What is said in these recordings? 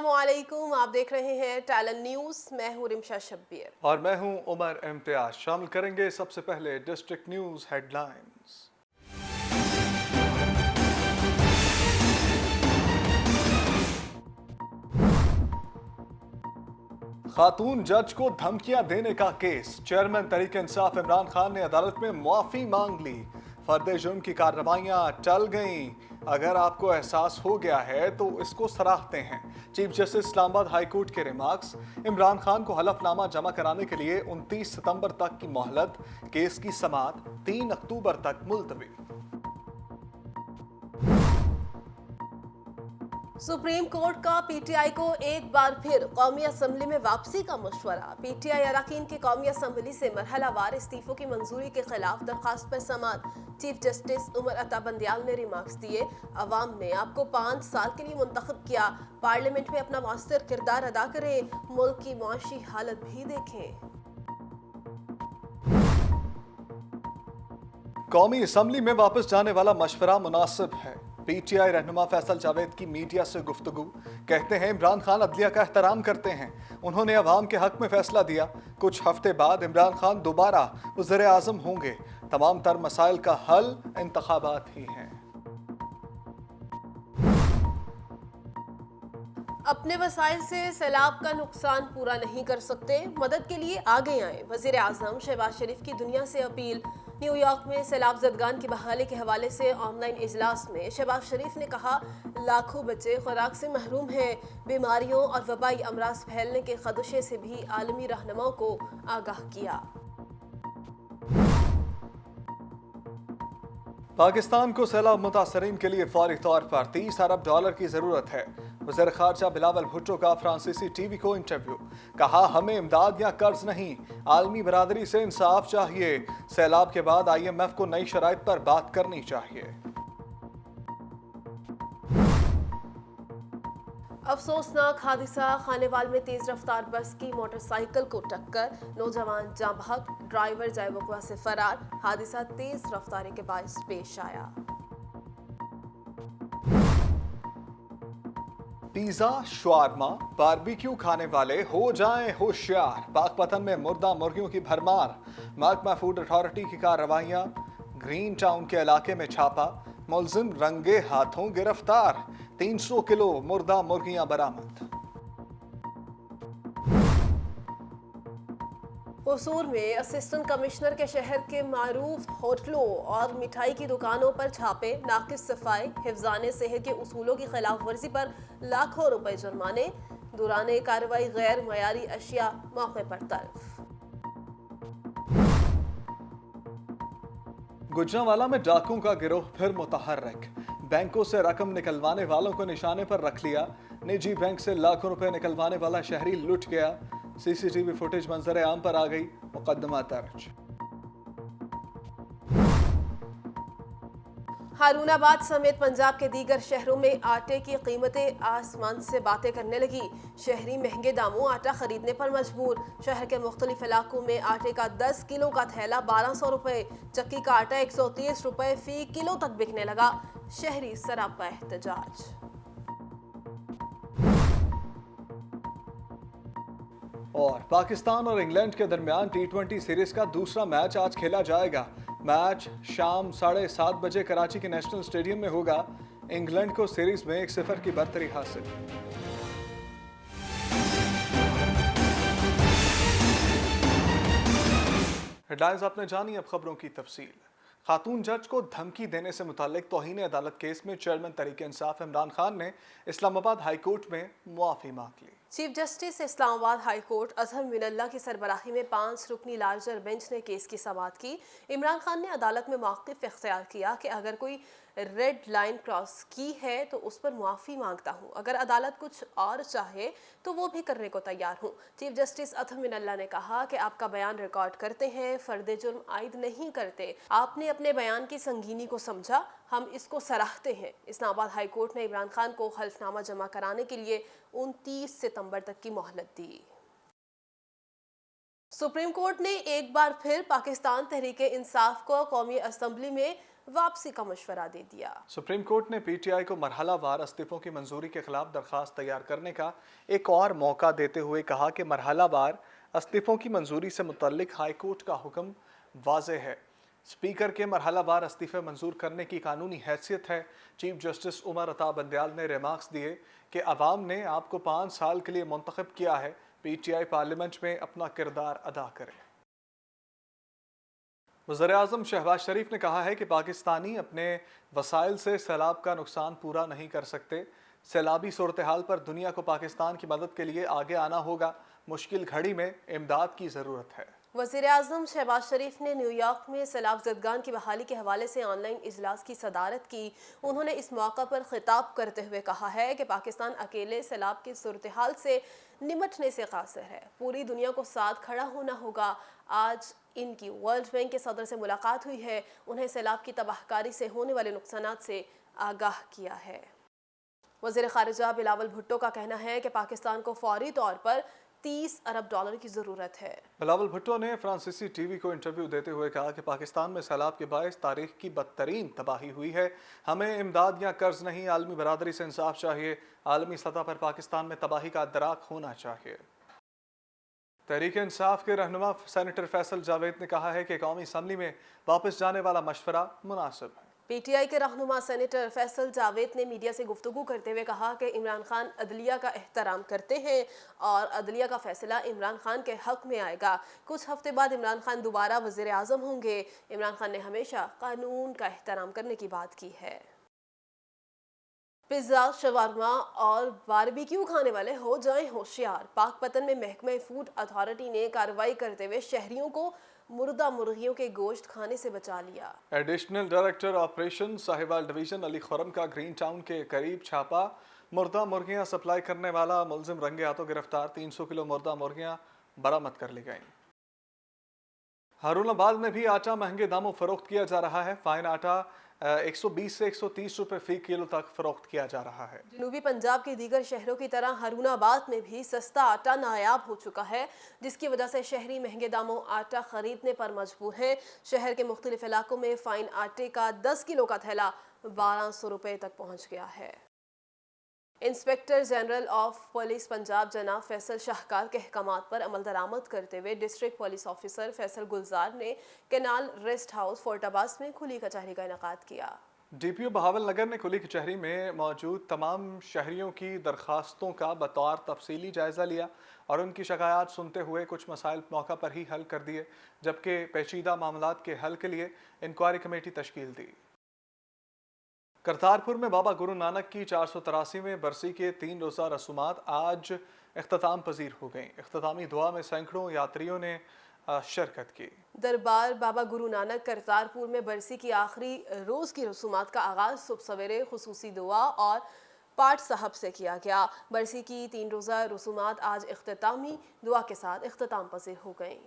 अस्सलामुअलैकुम, आप देख रहे हैं टैलेंट न्यूज़। मैं हूँ रिमशा शब्बीर और मैं हूं उमर इम्तियाज। शामिल करेंगे सबसे पहले डिस्ट्रिक्ट न्यूज़ हेडलाइंस। खातून जज को धमकियां देने का केस, चेयरमैन तहरीक इंसाफ इमरान खान ने अदालत में मुआफी मांग ली। फर्द जुर्म की कार्रवाइयां टल गईं। अगर आपको एहसास हो गया है तो इसको सराहते हैं। Chief justice Islamabad high court के रिमार्क्स। इमरान खान को हलफनामा जमा कराने के लिए 29 सितंबर तक की मोहलत। केस की समाअत 3 अक्टूबर तक मुलतवी। सुप्रीम कोर्ट का पीटीआई को एक बार फिर कौमी असम्बली में वापसी का मशवरा। पीटीआई अरकान की कौमी असम्बली से मरहलावार इस्तीफों की मंजूरी के खिलाफ दरखास्त पर समाअत। चीफ जस्टिस उमर अता बंदियाल ने रिमार्क्स दिए। अवाम ने आपको 5 साल के लिए मुंतखब किया, पार्लियामेंट में अपना मौसर किरदार अदा करें, मुल्क की मुआशी हालत भी देखें। कौमी असम्बली में वापस जाने वाला मशवरा मुनासिब है। पीटीआई रहनुमा फैसल जावेद की मीडिया से गुफ्तगू। कहते हैं इमरान खान अदलिया का एहतराम करते हैं, उन्होंने अवाम के हक में फैसला दिया। कुछ हफ्ते बाद इमरान खान दोबारा वज़ीर आज़म होंगे। तमाम तर मसाइल का हल इंतखाबात ही हैं। अपने वसाइल से सैलाब का नुकसान पूरा नहीं कर सकते, मदद के लिए आगे आए। वज़ीर आज़म शहबाज शरीफ की दुनिया से अपील। न्यूयॉर्क में सैलाब ज़दगान की बहाली के हवाले से ऑनलाइन इजलास में शहबाज शरीफ ने कहा, लाखों बच्चे खुराक से महरूम हैं। बीमारियों और वबाई अमराज फैलने के खदशे से भी आलमी रहनुमाओं को आगाह किया। पाकिस्तान को सैलाब मुतासरीन के लिए फौरी तौर पर 30 अरब डॉलर की जरूरत है। वज़ीर खारजा बिलावल भुट्टो का फ्रांसीसी टीवी को इंटरव्यू। कहा, हमें इमदाद या कर्ज नहीं, आलमी बरादरी से इंसाफ चाहिए। सैलाब के बाद IMF को नई शराइत पर बात करनी चाहिए। अफसोसनाक हादसा, खानेवाल में तेज रफ्तार बस की मोटरसाइकिल को टक्कर, नौजवान जाँ बहक, ड्राइवर जाए वक़्वा से फरार। हादसा तेज रफ्तारी के बायस पेश आया। पिज़्ज़ा, शवारमा, बारबेक्यू खाने वाले हो जाएं होशियार। पाकपतन में मुर्दा मुर्गियों की भरमार। महकमा फूड अथॉरिटी की कार्रवाइयां। ग्रीन टाउन के इलाके में छापा, मुलजिम रंगे हाथों गिरफ्तार। 300 किलो मुर्दा मुर्गियां बरामद। कसूर में असिस्टेंट कमिश्नर के शहर के मारूफ होटलों और मिठाई की दुकानों पर छापे। नाकिस सफाई, हिफ्जाने सेहत के उसूलों की खिलाफ वर्जी पर लाखों रुपए जुर्माने। दौरान कार्रवाई गैर मयारी अशिया मौके पर तल्फ। गुजरांवाला में डाकुओं का गिरोह फिर मुतहर्रिक। बैंकों से रकम निकलवाने वालों को निशाने पर रख लिया। निजी बैंक से लाखों रुपए निकलवाने वाला शहरी लुट गया। CCTV फुटेज मंजर आम पर आ गई, मुकदमा दर्ज। हारूनाबाद समेत पंजाब के दीगर शहरों में आटे की कीमतें आसमान से बातें करने लगी। शहरी महंगे दामों आटा खरीदने पर मजबूर। शहर के मुख्तलिफ इलाकों में आटे का 10 किलो का थैला 1200 रुपए, चक्की का आटा 130 रुपए फी किलो तक बिकने लगा। शहरी सरापा एहतजाज। और पाकिस्तान और इंग्लैंड के दरमियान T20 सीरीज का दूसरा मैच आज खेला जाएगा। मैच शाम 7:30 बजे कराची के नेशनल स्टेडियम में होगा। इंग्लैंड को सीरीज में 1-0 की बढ़तरी हासिल। हेडलाइंस आपने जानी, अब खबरों की तफसील। खातून जज को धमकी देने से मुताल्लिक तौहीन अदालत केस में चेयरमैन तहरीक इंसाफ इमरान खान ने इस्लामाबाद हाई कोर्ट में मुआफी मांग ली। Chief justice Islamabad high court Azhar Minallah की सरबराही में 5 रुकनी लार्जर बेंच ने केस की समाअत की। इमरान खान ने अदालत में मौक़िफ़ इख्तियार किया कि अगर कोई रेड लाइन क्रॉस की है तो उस पर मुआफ़ी मांगता हूँ, अगर अदालत कुछ और चाहे तो वो भी करने को तैयार हूँ। चीफ जस्टिस अजहर मिनल्ला ने कहा कि आपका बयान रिकॉर्ड करते हैं, फर्द जुर्म आयद नहीं करते। आपने अपने बयान की संगीनी को समझा, हम इसको सराहते हैं। इस्लामाबाद हाई कोर्ट ने इमरान खान को हल्फनामा जमा कराने के लिए 29 सितंबर तक की मोहलत दी। सुप्रीम कोर्ट ने एक बार फिर पाकिस्तान तहरीक इंसाफ को कौमी असम्बली में वापसी का मशवरा दे दिया। सुप्रीम कोर्ट ने पीटीआई को मरहला वार इस्तीफों की मंजूरी के खिलाफ दरखास्त तैयार करने का एक और मौका देते हुए कहा कि मरहला वार इस्तीफों की मंजूरी से मुतल्लिक हाई कोर्ट का हुक्म वाज़ेह है। स्पीकर के मरहला वार इस्तीफे मंजूर करने की कानूनी हैसियत है। चीफ जस्टिस उमर अता बंदयाल ने रिमार्क्स दिए कि अवाम ने आपको 5 साल के लिए मुंतखब किया है, पीटीआई पार्लियामेंट में अपना किरदार अदा करे। वज़ीर-ए-आज़म शहबाज शरीफ ने कहा है कि पाकिस्तानी अपने वसाइल से सैलाब का नुकसान पूरा नहीं कर सकते। सैलाबी सूरत हाल पर दुनिया को पाकिस्तान की मदद के लिए आगे आना होगा। मुश्किल घड़ी में इमदाद की ज़रूरत है। वज़ीर-ए-आज़म शहबाज शरीफ ने न्यूयॉर्क में सैलाब ज़दगान की बहाली के हवाले से ऑनलाइन इजलास की सदारत की। उन्होंने इस मौका पर खिताब करते हुए कहा है कि पाकिस्तान अकेले सैलाब की सूरत हाल से निमटने से कासिर है, पूरी दुनिया को साथ खड़ा होना होगा। आज इनकी वर्ल्ड बैंक के सदर से मुलाकात हुई है, उन्हें सैलाब की तबाहकारी से होने वाले नुकसानात से आगाह किया है। वज़ीर ख़ारिजा बिलावल भुट्टो का कहना है कि पाकिस्तान को फौरी तौर पर 30 अरब डॉलर की ज़रूरत है। बिलावल भुट्टो ने फ्रांसीसी टीवी को इंटरव्यू देते हुए कहा कि पाकिस्तान में सैलाब के बायस तारीख की बदतरीन तबाही हुई है। हमें इमदाद या कर्ज नहीं, आलमी बरादरी से इंसाफ चाहिए। आलमी सतह पर पाकिस्तान में तबाही का अदराक होना चाहिए। तहरीक इंसाफ के रहनुमा सेनेटर फैसल जावेद ने कहा है कि कौमी असम्बली में वापस जाने वाला मशवरा मुनासिब है। पीटीआई के रहनुमा सेनेटर फैसल जावेद ने मीडिया से गुफ्तगू करते हुए कहा कि इमरान खान अदलिया का एहतराम करते हैं और अदलिया का फैसला इमरान खान के हक में आएगा। कुछ हफ्ते बाद इमरान खान दोबारा वज़ीर आज़म होंगे। इमरान खान ने हमेशा कानून का एहतराम करने की बात की है। पिज़्ज़ा, शवारमा और बारबेक्यू खाने वाले हो जाएं होशियार। पाकपतन में महकमा फूड अथॉरिटी ने कार्रवाई करते हुए शहरियों को मुर्दा मुर्गियों के गोश्त खाने से बचा लिया। Additional director operation Sahiwal division Ali Khurram का ग्रीन टाउन के करीब छापा। मुर्दा मुर्गियां सप्लाई करने वाला मुलजिम रंगे हाथों गिरफ्तार। 300 किलो मुर्दा मुर्गियां बरामद कर ली गईं। हारूनाबाद में भी आटा महंगे दामों फरोख्त किया जा रहा है। फाइन आटा 120 से 130 रुपए फी किलो तक फरोख्त किया जा रहा है। जनूबी पंजाब के दीगर शहरों की तरह हारूनाबाद में भी सस्ता आटा नायाब हो चुका है, जिसकी वजह से शहरी महंगे दामों आटा खरीदने पर मजबूर हैं। शहर के मुख्तलिफ इलाकों में फाइन आटे का 10 किलो का थैला 1200 रुपए तक पहुंच गया है। Inspector general of police Punjab जनाब फैसल शाहकार के अहकामात पर अमल दरामद करते हुए डिस्ट्रिक्ट पुलिस ऑफिसर फैसल गुलजार ने केनाल रेस्ट हाउस फोर्टाबास में खुली कचहरी का इनेकाद किया। डीपीओ बहावल नगर ने खुली कचहरी में मौजूद तमाम शहरियों की दरखास्तों का बतौर तफसीली जायज़ा लिया और उनकी शिकायत सुनते हुए कुछ मसाइल मौका पर ही हल कर दिए, जबकि पेचीदा मामलात के हल के लिए इंक्वायरी कमेटी तश्कील दी। करतारपुर में बाबा गुरु नानक की 483वें बरसी के 3 रोज़ा रसूमात आज इख्तिताम पजीर हो गईं। इख्तितामी दुआ में सैकड़ों यात्रियों ने शिरकत की। दरबार बाबा गुरु नानक करतारपुर में बरसी की आखिरी रोज़ की रसूमात का आगाज़ सुबह सवेरे खुसूसी दुआ और पाठ साहब से किया गया। बरसी की 3 रोज़ा रसूमात आज इख्तितामी दुआ के साथ इख्तिताम पजीर हो गईं।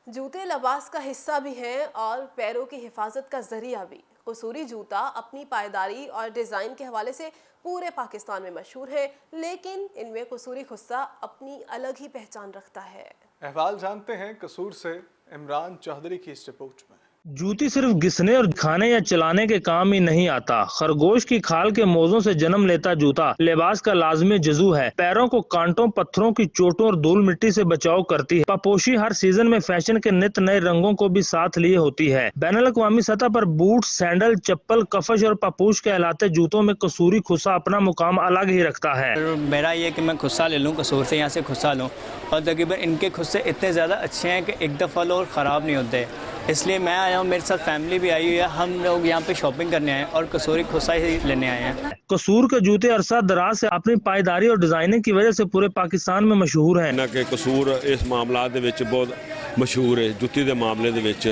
जूते लिबास का हिस्सा भी हैं और पैरों की हिफाजत का जरिया भी। कसूरी जूता अपनी पायदारी और डिज़ाइन के हवाले से पूरे पाकिस्तान में मशहूर है, लेकिन इनमें कसूरी खुस्सा अपनी अलग ही पहचान रखता है। अहवाल जानते हैं कसूर से इमरान चौधरी की इस रिपोर्ट में। जूती सिर्फ घिसने और खाने या चलाने के काम ही नहीं आता। खरगोश की खाल के मोज़ों से जन्म लेता जूता लिबास का लाजमी जुज़ू है। पैरों को कांटों, पत्थरों की चोटों और धूल मिट्टी से बचाव करती है। पापोशी हर सीजन में फैशन के नित नए रंगों को भी साथ लिए होती है। बैनुल-अक़वामी सतह पर बूट, सैंडल, चप्पल, कफश और पापोश कहलाते जूतों में कसूरी खुस्सा अपना मुकाम अलग ही रखता है। मेरा ये कि मैं खुस्सा ले लूँ, कसूर से यहाँ से खुस्सा लूँ, और तकरीबन इनके खुस्से इतने ज़्यादा अच्छे हैं कि एक दफ़ा लो और ख़राब नहीं होते। इसलिए मैं आया हूँ, मेरे साथ फैमिली भी आई हुई है। हम लोग यहाँ पे शॉपिंग करने आए हैं और कसूरी खुस्सा ही लेने आए हैं। कसूर के जूते अरसा दराज से अपनी पायदारी और डिजाइनिंग की वजह से पूरे पाकिस्तान में मशहूर हैं। ना कि कसूर इस मामला दे विच बहुत मशहूर है। जुत्ती दे मामले दे विच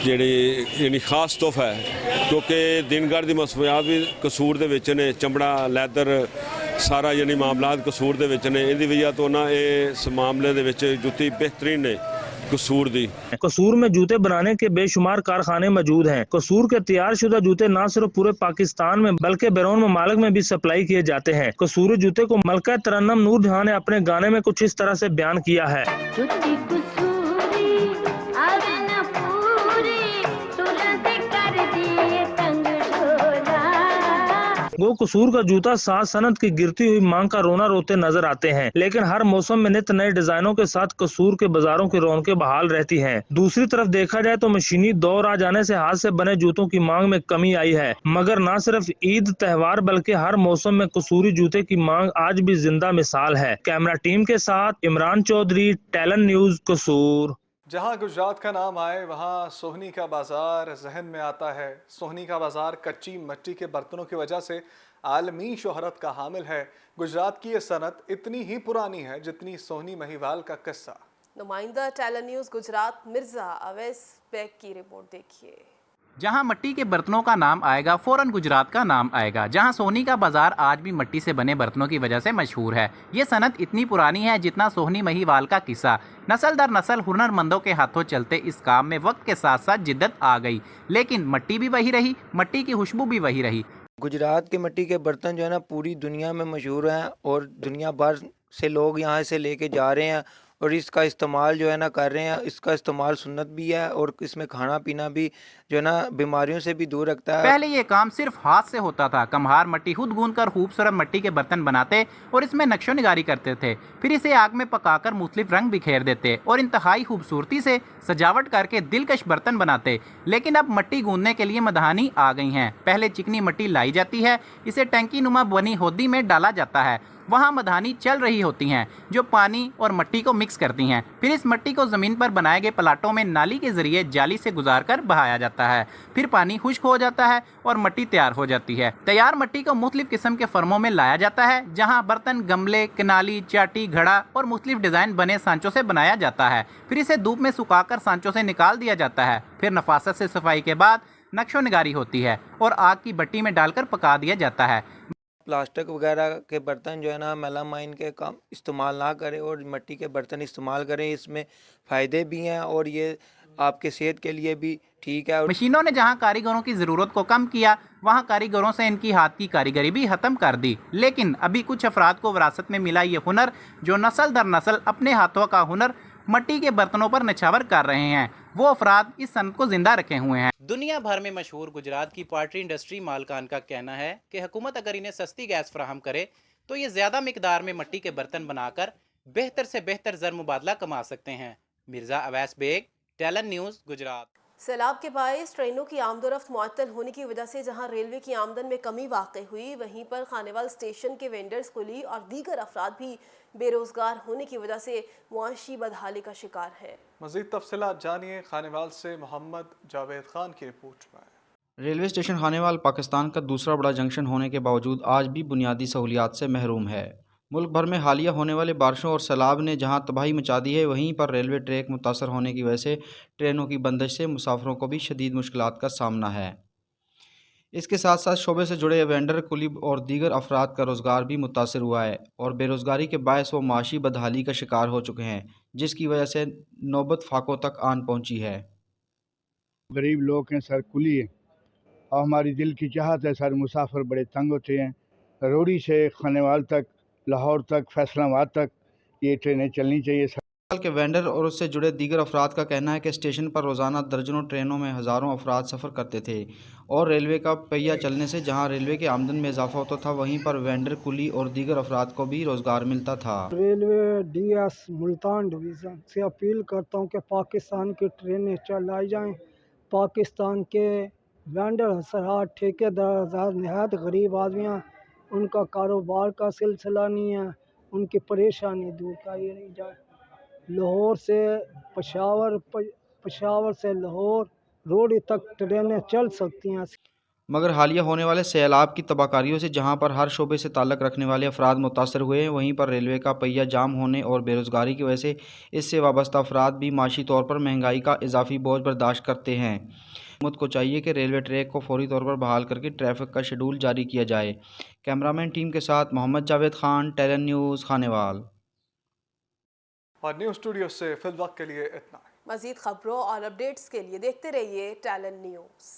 ਜਿਹੜੀ ਖਾਸ ਤੋਹਫਾ ਹੈ, ਕਿਉਂਕਿ ਦਿਨਗੜ ਦੀ ਮਸਫਿਆਤ ਵੀ ਕਸੂਰ ਦੇ ਵਿੱਚ ਨੇ। ਚਮੜਾ, ਲੈਦਰ, ਸਾਰਾ ਯਾਨੀ ਮਾਮਲਾਤ ਕਸੂਰ ਦੇ ਵਿੱਚ ਨੇ। ਇਹਦੀ ਵਜ੍ਹਾ ਤੋਂ ਨਾ ਇਸ ਮਾਮਲੇ ਦੇ ਵਿੱਚ ਜੁੱਤੀ बेहतरीन ਨੇ कसूर दी। कसूर में जूते बनाने के बेशुमार कारखाने मौजूद हैं। कसूर के तैयार शुदा जूते न सिर्फ पूरे पाकिस्तान में बल्कि बैरून ममालिक में भी सप्लाई किए जाते हैं। कसूरी जूते को मलका तरन्नुम नूर जहां ने अपने गाने में कुछ इस तरह से बयान किया है। वो कसूर का जूता साथ सनत की गिरती हुई मांग का रोना रोते नजर आते हैं, लेकिन हर मौसम में नित नए डिजाइनों के साथ कसूर के बाजारों की रौनकें बहाल रहती हैं। दूसरी तरफ देखा जाए तो मशीनी दौर आ जाने से हाथ से बने जूतों की मांग में कमी आई है, मगर न सिर्फ ईद त्योहार बल्कि हर मौसम में कसूरी जूते की मांग आज भी जिंदा मिसाल है। कैमरा टीम के साथ इमरान चौधरी, टैलेंट न्यूज, कसूर। जहां गुजरात का नाम आए वहां सोहनी का बाजार जहन में आता है। सोहनी का बाजार कच्ची मिट्टी के बर्तनों की वजह से आलमी शोहरत का हामिल है। गुजरात की ये सनत इतनी ही पुरानी है जितनी सोहनी महिवाल का किस्सा। नुमाइंदा टैलेंट न्यूज गुजरात मिर्जा अवैस बेग की रिपोर्ट देखिए। जहां मट्टी के बर्तनों का नाम आएगा फौरन गुजरात का नाम आएगा। जहां सोहनी का बाजार आज भी मिट्टी से बने बर्तनों की वजह से मशहूर है। ये सनत इतनी पुरानी है जितना सोहनी महिवाल का किस्सा। नस्ल दर नस्ल हुनरमंदों के हाथों चलते इस काम में वक्त के साथ साथ जिद्दत आ गई, लेकिन मिट्टी भी वही रही, मिट्टी की खुशबू भी वही रही। गुजरात के मिट्टी के बर्तन जो है ना पूरी दुनिया में मशहूर हैं और दुनिया भर से लोग यहाँ से लेके जा रहे हैं और इसका इस्तेमाल जो है ना कर रहे हैं। इसका इस्तेमाल सुन्नत भी है और इसमें खाना पीना भी जो है ना बीमारियों से भी दूर रखता है। पहले ये काम सिर्फ हाथ से होता था। कम्हार मट्टी खुद गूंदकर खूबसूरत मिट्टी के बर्तन बनाते और इसमें नक्शो निगारी करते थे, फिर इसे आग में पकाकर मुख्तलिफ रंग बिखेर देते और इंतहाई खूबसूरती से सजावट करके दिलकश बर्तन बनाते। लेकिन अब मिट्टी गूंदने के लिए मधानी आ गई हैं। पहले चिकनी मिट्टी लाई जाती है, इसे टंकी नुमा बनी होदी में डाला जाता है, वहाँ मधानी चल रही होती हैं जो पानी और मिट्टी को मिक्स करती हैं। फिर इस मिट्टी को ज़मीन पर बनाए गए प्लाटों में नाली के ज़रिए जाली से गुजारकर बहाया जाता है। फिर पानी खुश्क हो जाता है और मिट्टी तैयार हो जाती है। तैयार मिट्टी को मुख्तलिफ किस्म के फर्मों में लाया जाता है, जहाँ बर्तन गमले, किनाली, चाटी, घड़ा और मुख्तलिफ डिज़ाइन बने सांचों से बनाया जाता है। फिर इसे धूप में सुखाकर सांचों से निकाल दिया जाता है। फिर नफासत से सफाई के बाद नक्शो निगारी होती है और आग की भट्टी में डालकर पका दिया जाता है। प्लास्टिक वगैरह के बर्तन जो है ना मेलामाइन के काम इस्तेमाल ना करें और मिट्टी के बर्तन इस्तेमाल करें। इसमें फ़ायदे भी हैं और ये आपके सेहत के लिए भी ठीक है। मशीनों ने जहां कारीगरों की ज़रूरत को कम किया, वहां कारीगरों से इनकी हाथ की कारीगरी भी ख़त्म कर दी। लेकिन अभी कुछ अफराद को विरासत में मिला ये हुनर, जो नस्ल दर नस्ल अपने हाथों का हुनर मिट्टी के बर्तनों पर निछावर कर रहे हैं। वो अफराद इस सनत को जिंदा रखे हुए हैं। दुनिया भर में मशहूर गुजरात की पॉटरी इंडस्ट्री मालकान का कहना है कि हुकूमत अगर इन्हें सस्ती गैस फराहम करे तो ये ज़्यादा मिकदार में मिट्टी के बर्तन बनाकर बेहतर से बेहतर ज़र मुबादला कमा सकते हैं। Mirza Awais Baig, talent news, Gujrat. सैलाब के बायस ट्रेनों की आमदोरफ्त मुअत्तल होने की वजह से जहां रेलवे की आमदन में कमी वाक़ई हुई, वहीं पर खानेवाल स्टेशन के वेंडर्स, कुली और दीगर अफराद भी बेरोज़गार होने की वजह से मुआशी बदहाली का शिकार है। मज़ीद तफसीलात जानिए खानेवाल से मोहम्मद जावेद खान की रिपोर्ट में। रेलवे स्टेशन खानेवाल पाकिस्तान का दूसरा बड़ा जंक्शन होने के बावजूद आज भी बुनियादी सहूलियात से महरूम है। मुल्क भर में हालिया होने वाले बारिशों और सैलाब ने जहां तबाही मचा दी है, वहीं पर रेलवे ट्रैक मुतासर होने की वजह से ट्रेनों की बंदिश से मुसाफिरों को भी शदीद मुश्किलात का सामना है। इसके साथ साथ शोबे से जुड़े वेंडर, कुली और दीगर अफराद का रोज़गार भी मुतासर हुआ है और बेरोज़गारी के बायस वो माशी बदहाली का शिकार हो चुके हैं, जिसकी वजह से नौबत फाकों तक आन पहुंची है। गरीब लोग हैं सर, कुली है और हमारी दिल की चाहत है सर, मुसाफिर बड़े तंग होते हैं। रोड़ी से खानेवाल तक, लाहौर तक, फैसलाबाद तक ये ट्रेनें चलनी चाहिए सर। के वेंडर और उससे जुड़े दीगर अफराद का कहना है कि स्टेशन पर रोज़ाना दर्जनों ट्रेनों में हज़ारों अफराद सफ़र करते थे और रेलवे का पहिया चलने से जहां रेलवे के आमदन में इजाफा होता था, वहीं पर वेंडर, कुली और दीगर अफराद को भी रोज़गार मिलता था। रेलवे DS मुल्तान डिवीज़न से अपील करता हूं कि पाकिस्तान की ट्रेनें चलाई जाएं। पाकिस्तान के वेंडर हजरात, ठेकेदार नहायत गरीब आदमियाँ, उनका कारोबार का सिलसिला नहीं है, उनकी परेशानी दूर की नहीं जाए। लाहौर से पेशावर, पेशावर से लाहौर रोड तक ट्रेनें चल सकती हैं, मगर हालिया होने वाले सैलाब की तबाहकारियों से जहां पर हर शोबे से ताल्लुक़ रखने वाले अफराद मुतासर हुए हैं, वहीं पर रेलवे का पहिया जाम होने और बेरोज़गारी की वजह से इससे वाबस्ता अफराद भी माशी तौर पर महंगाई का इजाफी बोझ बर्दाश्त करते हैं। हुकूमत को चाहिए कि रेलवे ट्रैक को फौरी तौर पर बहाल करके ट्रैफिक का शेड्यूल जारी किया जाए। कैमरामैन टीम के साथ मोहम्मद जावेद खान, टैलेंट न्यूज़, खानेवाल। और न्यूज़ स्टूडियो से फिल वक्त के लिए इतना। मज़ीद खबरों और अपडेट्स के लिए देखते रहिए टैलेंट न्यूज़।